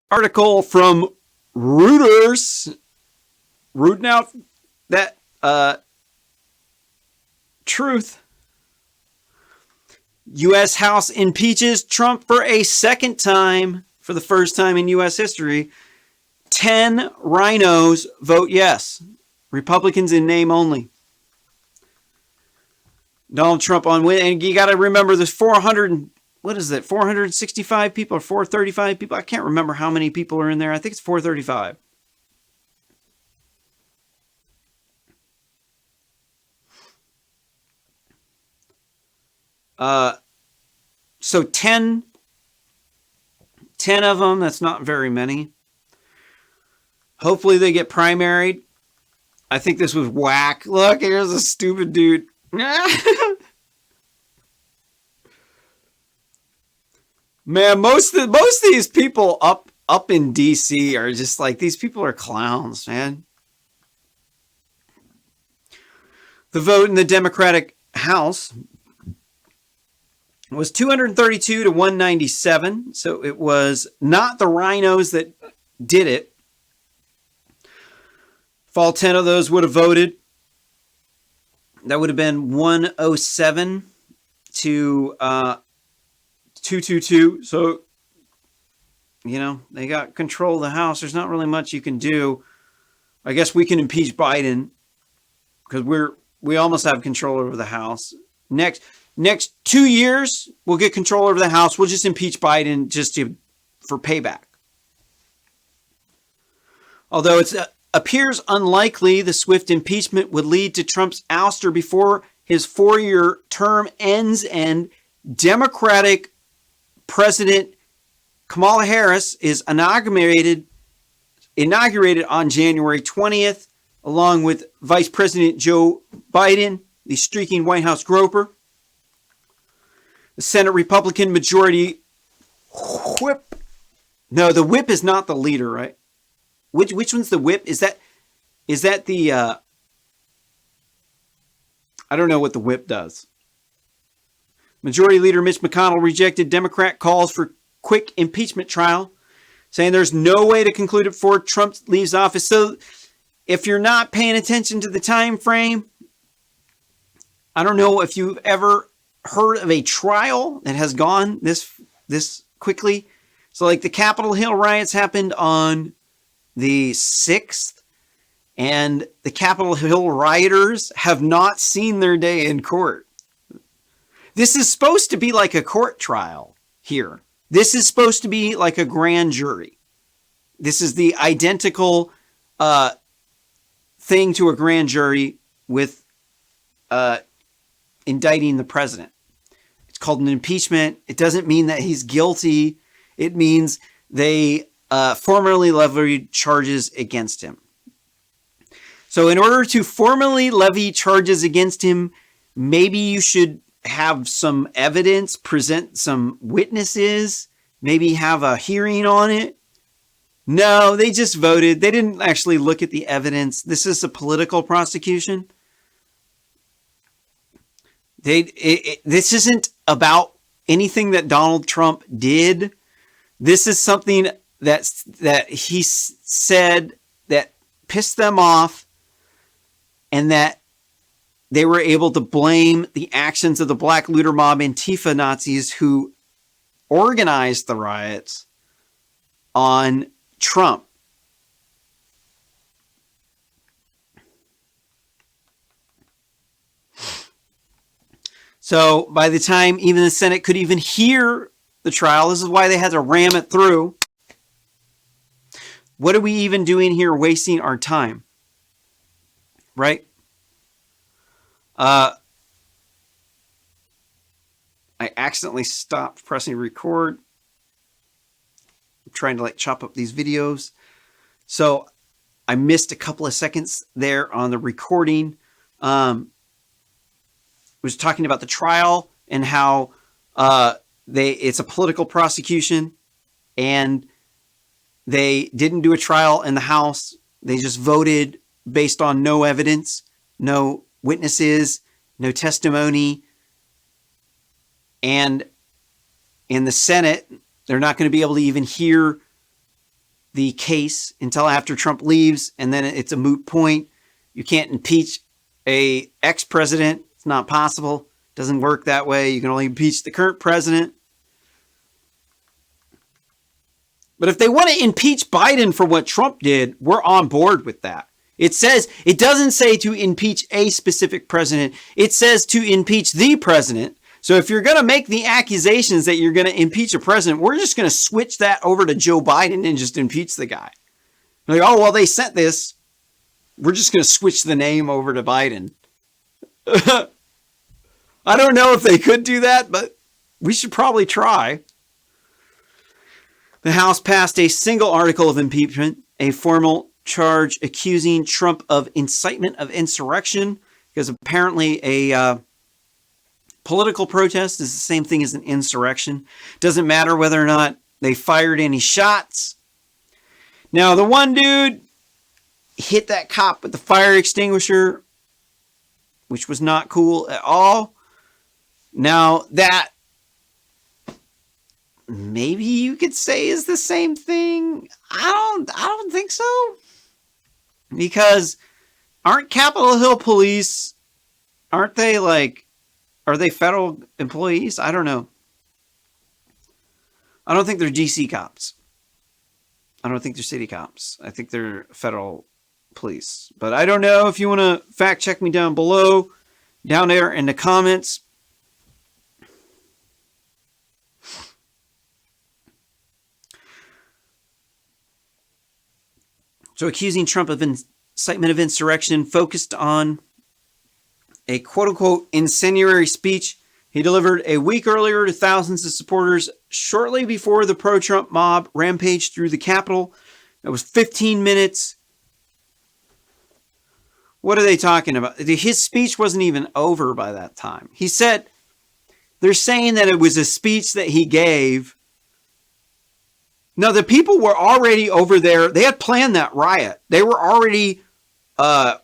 Article from Reuters rooting out that truth. U.S. House impeaches Trump for a second time, for the first time in U.S. history. 10 rhinos vote yes. Republicans in name only. Donald Trump on win, and you got to remember there's 400. What is it? 465 people or 435 people? I can't remember how many people are in there. I think it's 435. So 10 of them. That's not very many. Hopefully they get primaried. I think this was whack. Look, here's a stupid dude. Man, most of these people up in DC are just like, these people are clowns, man. The vote in the Democratic House was 232 to 197. So it was not the rhinos that did it. If all 10 of those would have voted, that would have been 107 to 222. So, you know, they got control of the House. There's not really much you can do. I guess we can impeach Biden because we almost have control over the House. Next 2 years, we'll get control over the House. We'll just impeach Biden for payback. Although it appears unlikely the swift impeachment would lead to Trump's ouster before his 4-year term ends, and Democratic President Kamala Harris is inaugurated on January 20th, along with Vice President Joe Biden, the streaking White House groper. The Senate Republican majority whip. No, the whip is not the leader, right? Which one's the whip? Is that the I don't know what the whip does. Majority Leader Mitch McConnell rejected Democrat calls for quick impeachment trial, saying there's no way to conclude it before Trump leaves office. So if you're not paying attention to the time frame, I don't know if you've ever heard of a trial that has gone this quickly. So like the Capitol Hill riots happened on the 6th, and the Capitol Hill rioters have not seen their day in court. This is supposed to be like a court trial here. This is supposed to be like a grand jury. This is the identical thing to a grand jury with indicting the president. It's called an impeachment. It doesn't mean that he's guilty. It means they formally levied charges against him. So in order to formally levy charges against him, maybe you should have some evidence, present some witnesses, maybe have a hearing on it. No, they just voted. They didn't actually look at the evidence. This is a political prosecution. This isn't about anything that Donald Trump did. This is something that he said that pissed them off, and that they were able to blame the actions of the Black Looter Mob Antifa Nazis who organized the riots on Trump. So by the time even the Senate could even hear the trial, this is why they had to ram it through. What are we even doing here wasting our time? Right? I accidentally stopped pressing record. I'm trying to chop up these videos. So I missed a couple of seconds there on the recording. Was talking about the trial and how it's a political prosecution, and they didn't do a trial in the House. They just voted based on no evidence, no witnesses, no testimony. And in the Senate, they're not going to be able to even hear the case until after Trump leaves, and then it's a moot point. You can't impeach a ex-president. It's not possible. It doesn't work that way. You can only impeach the current president. But if they want to impeach Biden for what Trump did, we're on board with that. It doesn't say to impeach a specific president. It says to impeach the president. So if you're going to make the accusations that you're going to impeach a president, we're just going to switch that over to Joe Biden and just impeach the guy. Like, oh, well, they sent this. We're just going to switch the name over to Biden. I don't know if they could do that, but we should probably try. The House passed a single article of impeachment, a formal charge accusing Trump of incitement of insurrection, because apparently a political protest is the same thing as an insurrection. Doesn't matter whether or not they fired any shots. Now, the one dude hit that cop with the fire extinguisher, which was not cool at all. Now, that maybe you could say is the same thing. I don't think so. Because aren't Capitol Hill police, are they federal employees? I don't know. I don't think they're DC cops. I don't think they're city cops. I think they're federal police. But I don't know. If you want to fact check me down below, down there in the comments. So accusing Trump of incitement of insurrection focused on a quote-unquote incendiary speech he delivered a week earlier to thousands of supporters shortly before the pro-Trump mob rampaged through the Capitol. It was 15 minutes. What are they talking about? His speech wasn't even over by that time. He said, they're saying that it was a speech that he gave. No, the people were already over there. They had planned that riot. They were already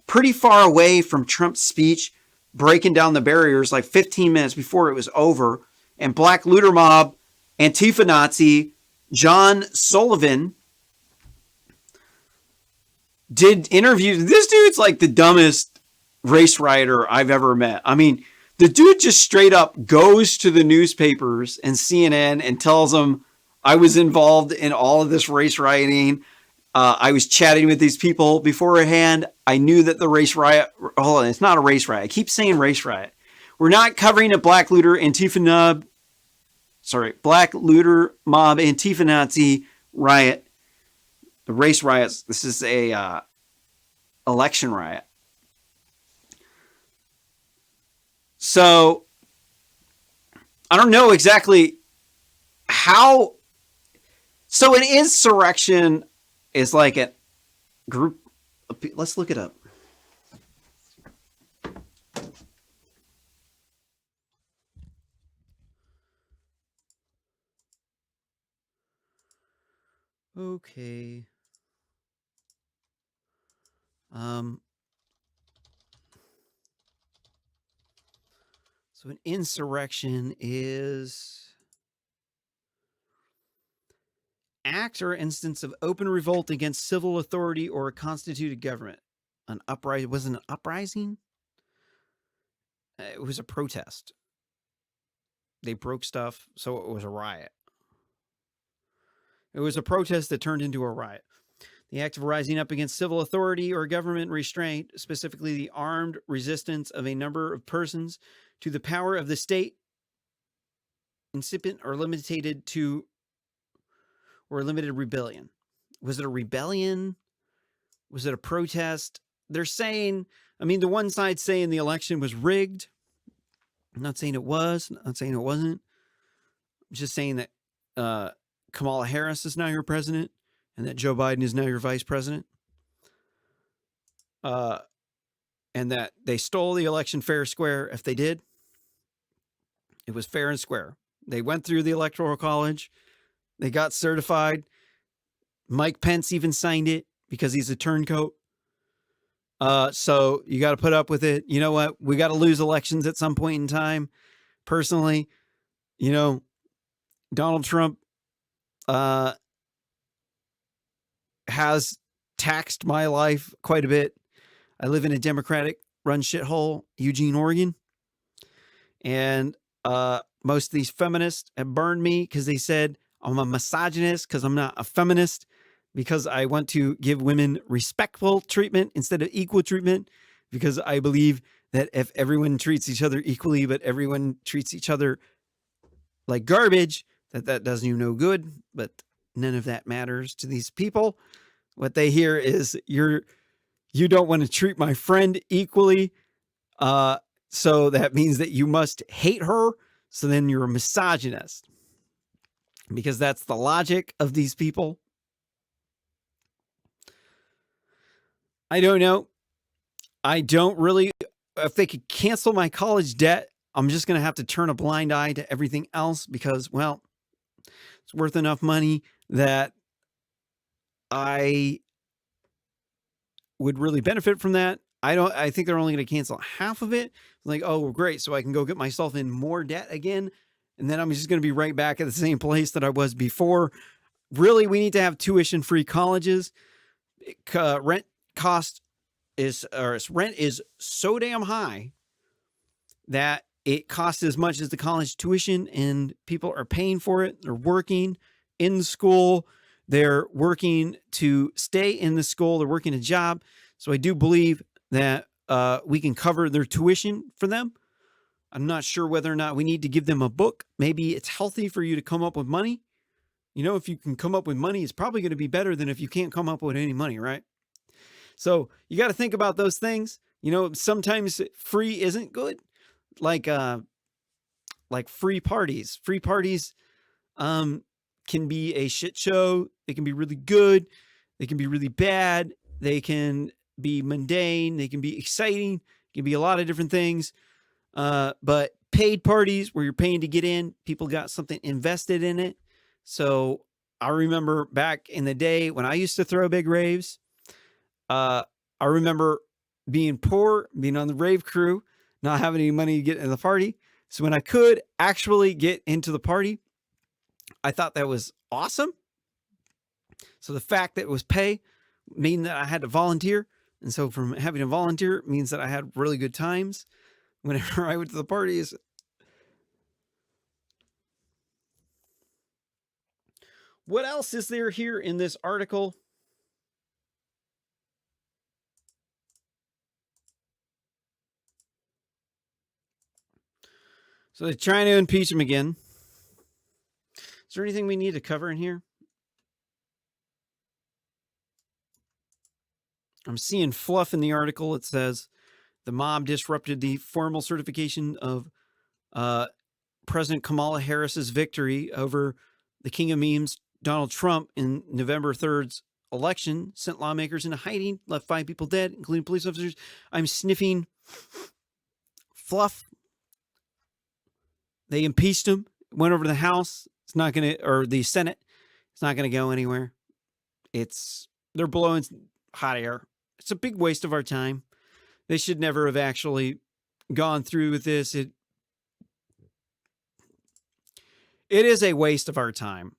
pretty far away from Trump's speech, breaking down the barriers like 15 minutes before it was over. And Black Looter Mob, Antifa Nazi, John Sullivan did interviews. This dude's like the dumbest race rioter I've ever met. I mean, the dude just straight up goes to the newspapers and CNN and tells them, I was involved in all of this race rioting. I was chatting with these people beforehand. I knew that the race riot, hold on, it's not a race riot. I keep saying race riot. We're not covering a Black Looter Black Looter Mob Antifa Nazi riot. The race riots, this is a election riot. So, I don't know exactly how. So an insurrection is like a group. Let's look it up. Okay. So an insurrection is act or instance of open revolt against civil authority or a constituted government. An uprising wasn't an uprising. It was a protest. They broke stuff, so it was a riot. It was a protest that turned into a riot. The act of rising up against civil authority or government restraint, specifically the armed resistance of a number of persons to the power of the state, incipient or limited to or a limited rebellion. Was it a rebellion? Was it a protest? They're saying, I mean, the one side saying the election was rigged. I'm not saying it was. I'm not saying it wasn't. I'm just saying that Kamala Harris is now your president and that Joe Biden is now your vice president. And that they stole the election fair and square. If they did, it was fair and square. They went through the Electoral College. They got certified. Mike Pence even signed it because he's a turncoat. So you got to put up with it. You know what? We got to lose elections at some point in time. Personally, you know, Donald Trump has taxed my life quite a bit. I live in a Democratic run shithole, Eugene, Oregon. And most of these feminists have burned me because they said I'm a misogynist because I'm not a feminist, because I want to give women respectful treatment instead of equal treatment, because I believe that if everyone treats each other equally, but everyone treats each other like garbage, that does you no good. But none of that matters to these people. What they hear is you don't want to treat my friend equally. So that means that you must hate her. So then you're a misogynist, because that's the logic of these people. I don't know. I don't really, if they could cancel my college debt, I'm just going to have to turn a blind eye to everything else, because, well, it's worth enough money that I would really benefit from that. I think they're only going to cancel half of it. Like, oh, great. So I can go get myself in more debt again. And then I'm just going to be right back at the same place that I was before. Really, we need to have tuition-free colleges. Rent is so damn high that it costs as much as the college tuition, and people are paying for it. They're working in the school. They're working to stay in the school. They're working a job. So I do believe that we can cover their tuition for them. I'm not sure whether or not we need to give them a book. Maybe it's healthy for you to come up with money. You know, if you can come up with money, it's probably going to be better than if you can't come up with any money, right? So you got to think about those things. You know, sometimes free isn't good. Like free parties. Free parties can be a shit show. They can be really good. They can be really bad. They can be mundane. They can be exciting. It can be a lot of different things. But paid parties where you're paying to get in, people got something invested in it. So I remember back in the day when I used to throw big raves, I remember being poor, being on the rave crew, not having any money to get in the party. So when I could actually get into the party, I thought that was awesome. So the fact that it was pay mean that I had to volunteer. And so from having to volunteer means that I had really good times whenever I went to the parties. What else is there here in this article? So they're trying to impeach him again. Is there anything we need to cover in here? I'm seeing fluff in the article. It says the mob disrupted the formal certification of President Kamala Harris's victory over the king of memes, Donald Trump, in November 3rd's election, sent lawmakers into hiding, left 5 people dead, including police officers. I'm sniffing fluff. They impeached him, went over to the House. It's not going to, or the Senate. It's not going to go anywhere. They're blowing hot air. It's a big waste of our time. They should never have actually gone through with this. It is a waste of our time.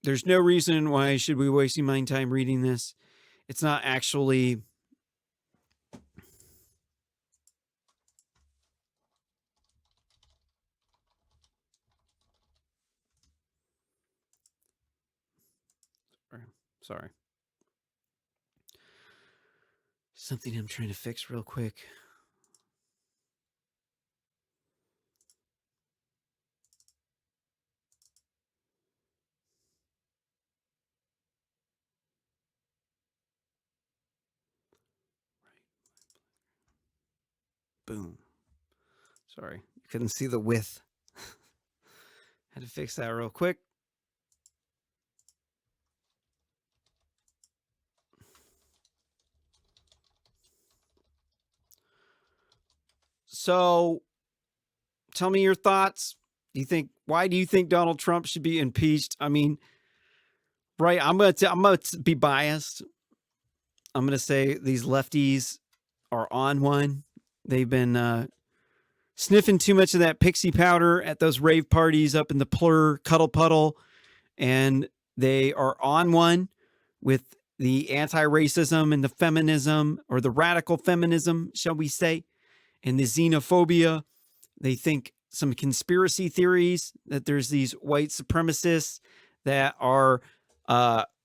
There's no reason why I should be wasting my time reading this. It's not actually... Sorry. Something I'm trying to fix real quick. Boom. Sorry. Couldn't see the width. Had to fix that real quick. So, tell me your thoughts. Why do you think Donald Trump should be impeached? I mean, right, I'm gonna be biased. I'm gonna say these lefties are on one. They've been sniffing too much of that pixie powder at those rave parties up in the Plur Cuddle Puddle, and they are on one with the anti-racism and the feminism, or the radical feminism, shall we say, and the xenophobia. They think some conspiracy theories that there's these white supremacists that are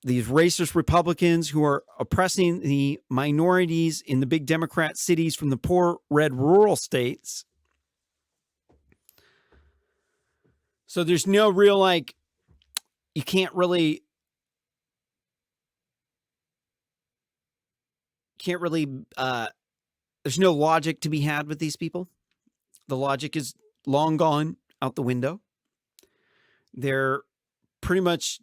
these racist Republicans who are oppressing the minorities in the big Democrat cities from the poor red rural states. So there's no real, like, you can't really there's no logic to be had with these people. The logic is long gone out the window. They're pretty much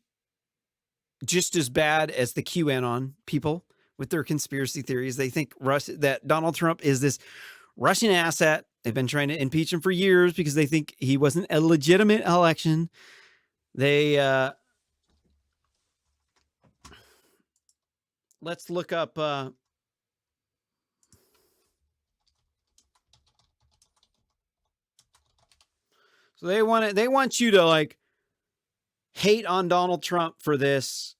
just as bad as the QAnon people with their conspiracy theories. They think that Donald Trump is this Russian asset. They've been trying to impeach him for years because they think he wasn't a legitimate election. They let's look up so they want you to, like, hate on Donald Trump for this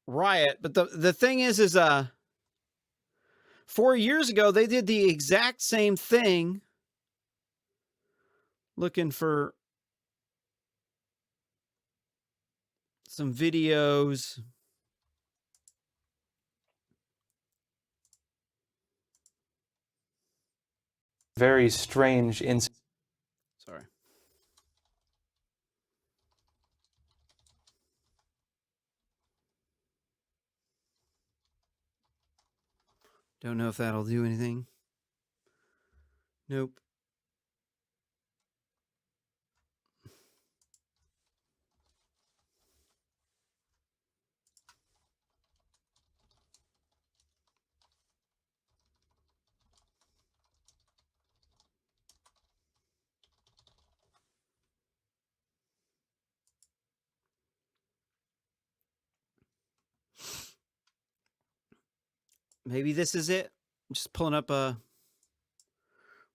riot. But the thing is 4 years ago, they did the exact same thing, looking for some videos. Very strange incident. Sorry. Don't know if that'll do anything. Nope. Maybe this is it. I'm just pulling up we're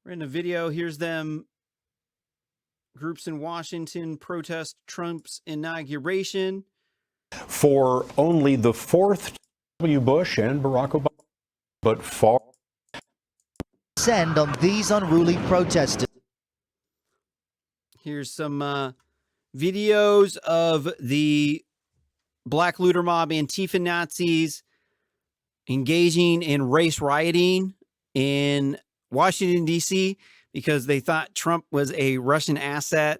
in a video. Here's them. Groups in Washington protest Trump's inauguration. For only the fourth W. Bush and Barack Obama, but far send on these unruly protesters. Here's some videos of the Black Looter Mob Antifa Nazis engaging in race rioting in Washington, D.C., because they thought Trump was a Russian asset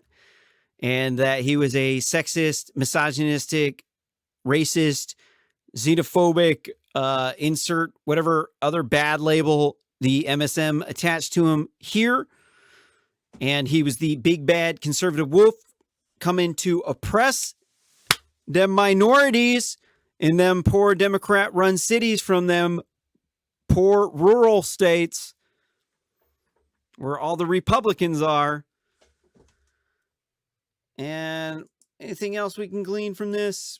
and that he was a sexist, misogynistic, racist, xenophobic, insert whatever other bad label the MSM attached to him here. And he was the big bad conservative wolf coming to oppress them minorities in them poor Democrat-run cities from them poor rural states where all the Republicans are. And anything else we can glean from this?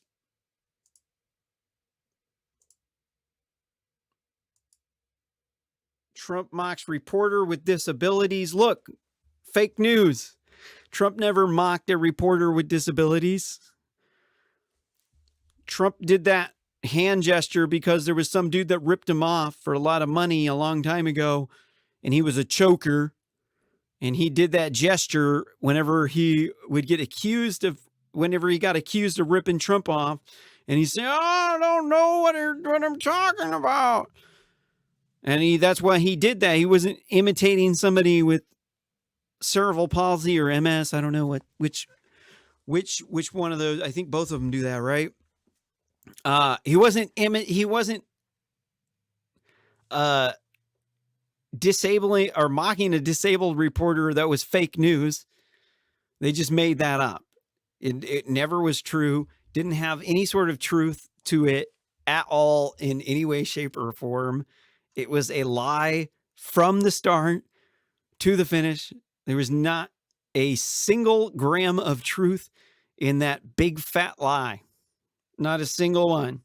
Trump mocks reporter with disabilities. Look, fake news. Trump never mocked a reporter with disabilities. Trump did that hand gesture because there was some dude that ripped him off for a lot of money a long time ago, and he was a choker. And he did that gesture whenever he got accused of ripping Trump off. And he said, "Oh, I don't know what I'm talking about." And that's why he did that. He wasn't imitating somebody with cerebral palsy or MS. I don't know which one of those. I think both of them do that, right? He wasn't disabling or mocking a disabled reporter. That was fake news. They just made that up. It never was true. Didn't have any sort of truth to it at all in any way, shape, or form. It was a lie from the start to the finish. There was not a single gram of truth in that big fat lie. Not a single one.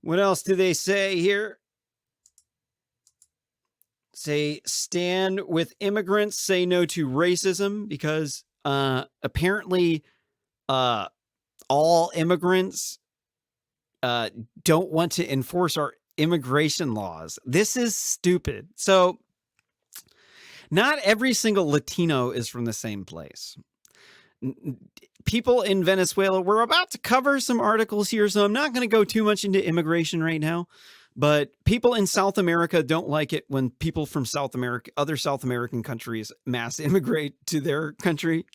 What else do they say here? Say, stand with immigrants, say no to racism, because apparently all immigrants don't want to enforce our immigration laws. This is stupid. So not every single Latino is from the same place. People in Venezuela, we're about to cover some articles here, so I'm not going to go too much into immigration right now. But people in South America don't like it when people from South America, other South American countries, mass immigrate to their country.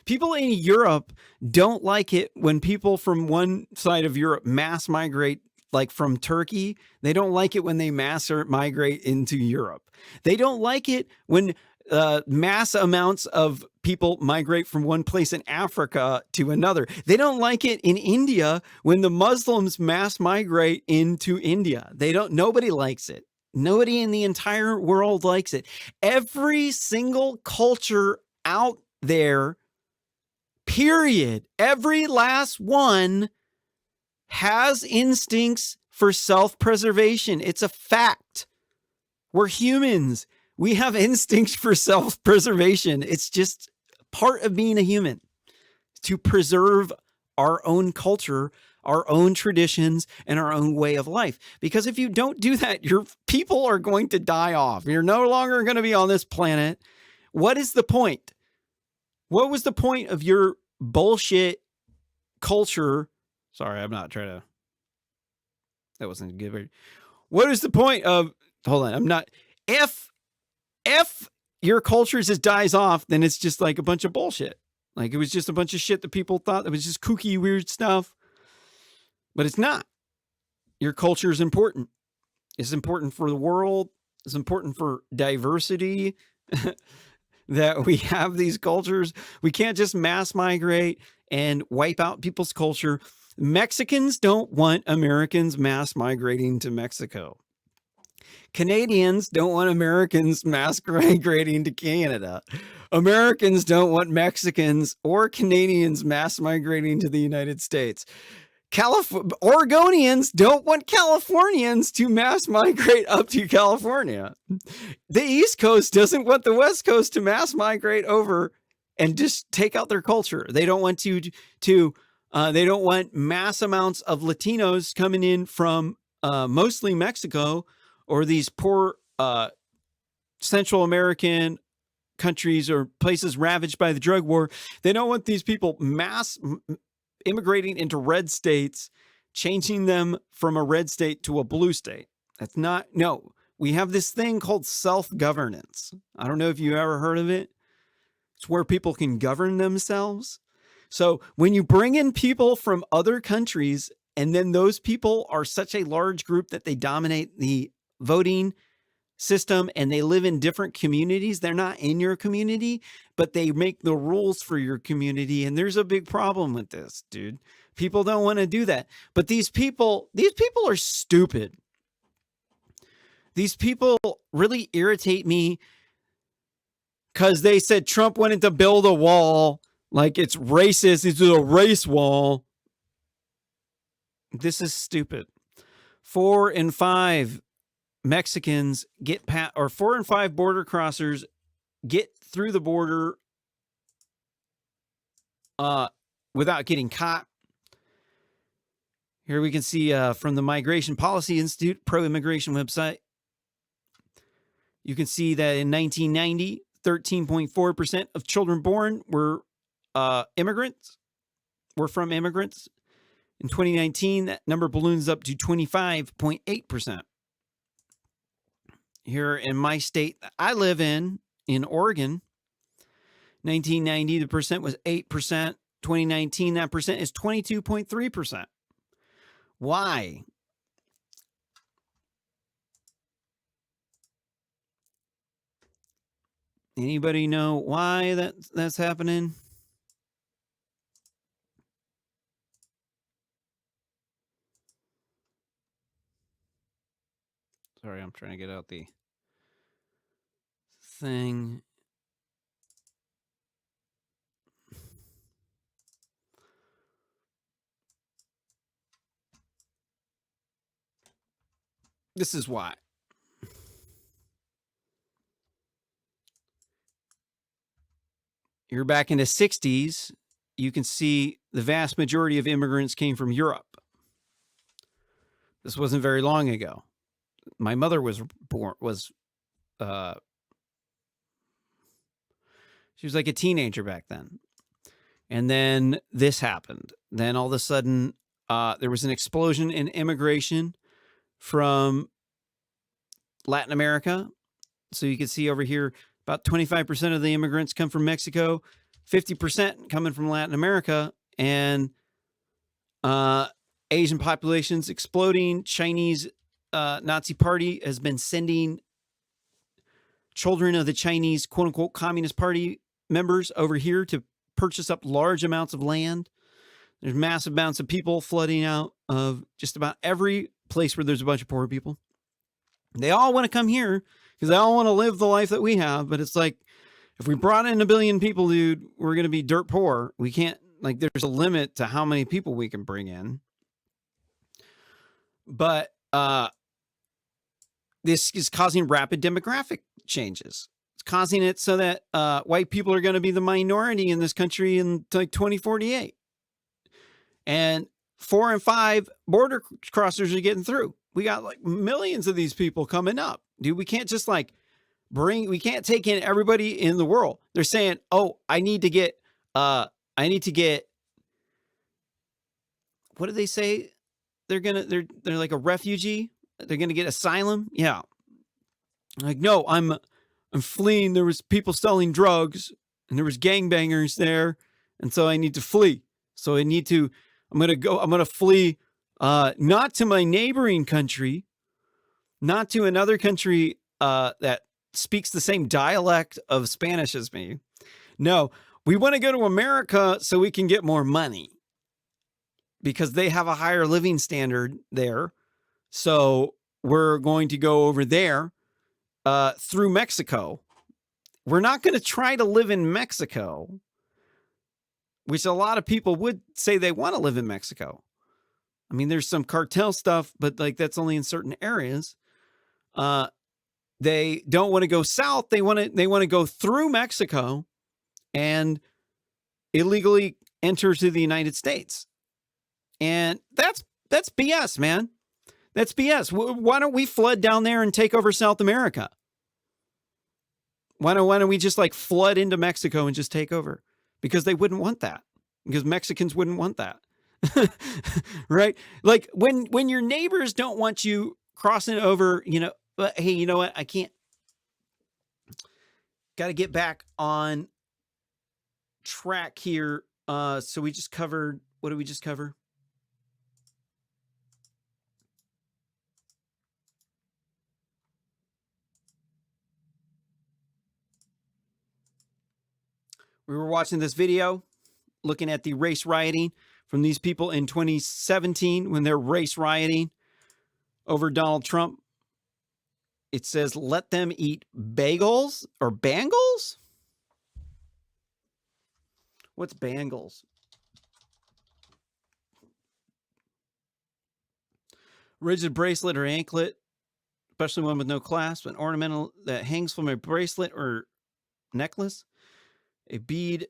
People in Europe don't like it when people from one side of Europe mass migrate, like from Turkey. They don't like it when they mass migrate into Europe. They don't like it when mass amounts of people migrate from one place in Africa to another. They don't like it in India when the Muslims mass migrate into India. Nobody likes it. Nobody in the entire world likes it. Every single culture out there, period, every last one has instincts for self-preservation. It's a fact. We're humans. We have instincts for self-preservation. It's just part of being a human, to preserve our own culture, our own traditions, and our own way of life. Because if you don't do that, your people are going to die off. You're no longer going to be on this planet. What is the point? What was the point of your bullshit culture? Sorry, I'm not trying to. That wasn't a good word. What is the point of? Hold on, I'm not. If your culture just dies off, then it's just like a bunch of bullshit. Like it was just a bunch of shit that people thought that was just kooky, weird stuff. But it's not. Your culture is important. It's important for the world. It's important for diversity. That we have these cultures. We can't just mass migrate and wipe out people's culture. Mexicans don't want Americans mass migrating to Mexico. Canadians don't want Americans mass migrating to Canada. Americans don't want Mexicans or Canadians mass migrating to the United States. Oregonians don't want Californians to mass migrate up to California. The East Coast doesn't want the West Coast to mass migrate over and just take out their culture. They don't want they don't want mass amounts of Latinos coming in from mostly Mexico or these poor Central American countries or places ravaged by the drug war. They don't want these people mass immigrating into red states, changing them from a red state to a blue state. That's not, no. We have this thing called self-governance. I don't know if you ever heard of it. It's where people can govern themselves. So when you bring in people from other countries, and then those people are such a large group that they dominate the voting system and they live in different communities, they're not in your community, but they make the rules for your community. And there's a big problem with this, dude. People don't want to do that. But these people are stupid. These people really irritate me because they said Trump wanted to build a wall. Like it's racist. It's a race wall. This is stupid. 4 in 5 Mexicans get past, or 4 in 5 border crossers get through the border without getting caught. Here we can see from the Migration Policy Institute pro-immigration website. You can see that in 1990, 13.4% of children born were immigrants, were from immigrants. In 2019, that number balloons up to 25.8%. Here in my state that I live in Oregon, 1990, the percent was 8%. 2019, that percent is 22.3%. Why? Anybody know why that's happening? Sorry, I'm trying to get out the thing. This is why. You're back in the 60s. you can see the vast majority of immigrants came from Europe. This wasn't very long ago. My mother was born, she was like a teenager back then. And then this happened. Then all of a sudden, there was an explosion in immigration from Latin America. So you can see over here, about 25% of the immigrants come from Mexico, 50% coming from Latin America, and Asian populations exploding. Chinese Nazi Party has been sending children of the Chinese quote-unquote Communist Party members over here to purchase up large amounts of land. There's massive amounts of people flooding out of just about every place where there's a bunch of poor people. They all want to come here because they all want to live the life that we have. But it's like, if we brought in 1 billion people, dude, we're going to be dirt poor. We can't, like, there's a limit to how many people we can bring in. But this is causing rapid demographic changes. It's causing it so that white people are going to be the minority in this country in like 2048. And 4 and 5 border crossers are getting through. We got like millions of these people coming up. Dude, we can't just like we can't take in everybody in the world. They're saying, oh, I need to get, what do they say? They're like a refugee. They're going to get asylum. Yeah. Like, no, I'm fleeing. There was people selling drugs and there was gangbangers there. And so I need to flee. So I'm going to flee, not to my neighboring country, not to another country that speaks the same dialect of Spanish as me. No, we want to go to America so we can get more money because they have a higher living standard there. So we're going to go over there through Mexico. We're not going to try to live in Mexico, which a lot of people would say they want to live in Mexico. I mean, there's some cartel stuff, but like that's only in certain areas. They don't want to go south. They want to go through Mexico and illegally enter to the United States. And that's BS, man. That's BS. Why don't we flood down there and take over South America? Why don't we just like flood into Mexico and just take over? Because they wouldn't want that. Because Mexicans wouldn't want that. Right? Like when your neighbors don't want you crossing over, but hey, you know what? I can't. Got to get back on track here. So we just covered, what did we just cover? We were watching this video, looking at the race rioting from these people in 2017 when they're race rioting over Donald Trump. It says, let them eat bagels or bangles? What's bangles? Rigid bracelet or anklet, especially one with no clasp, an ornamental that hangs from a bracelet or necklace, a bead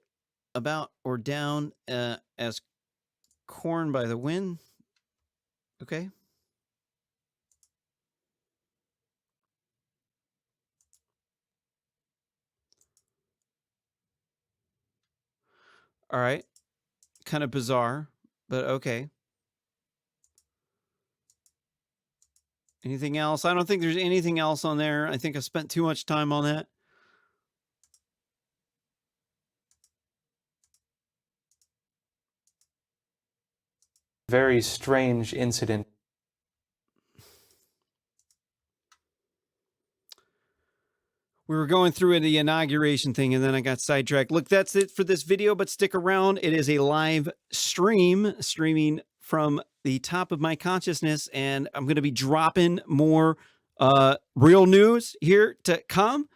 about or down as corn by the wind. Okay. All right. Kind of bizarre, but okay. Anything else? I don't think there's anything else on there. I think I spent too much time on that. Very strange incident. We were going through the inauguration thing and then I got sidetracked. Look, that's it for this video, but stick around. It is a live streaming from the top of my consciousness, and I'm going to be dropping more real news here to come.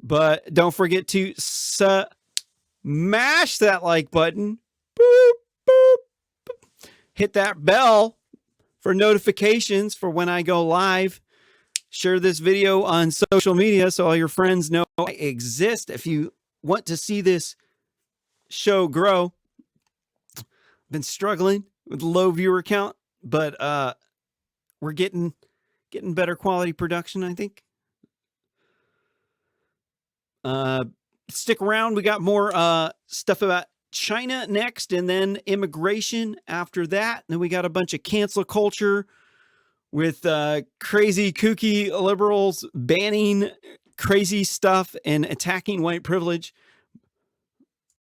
But don't forget to smash that like button. Boop, boop, boop. Hit that bell for notifications for when I go live. Share this video on social media so all your friends know I exist. If you want to see this show grow, been struggling with low viewer count, but we're getting better quality production, I think. Stick around. We got more stuff about China next, and then immigration after that. And then we got a bunch of cancel culture with crazy, kooky liberals banning crazy stuff and attacking white privilege.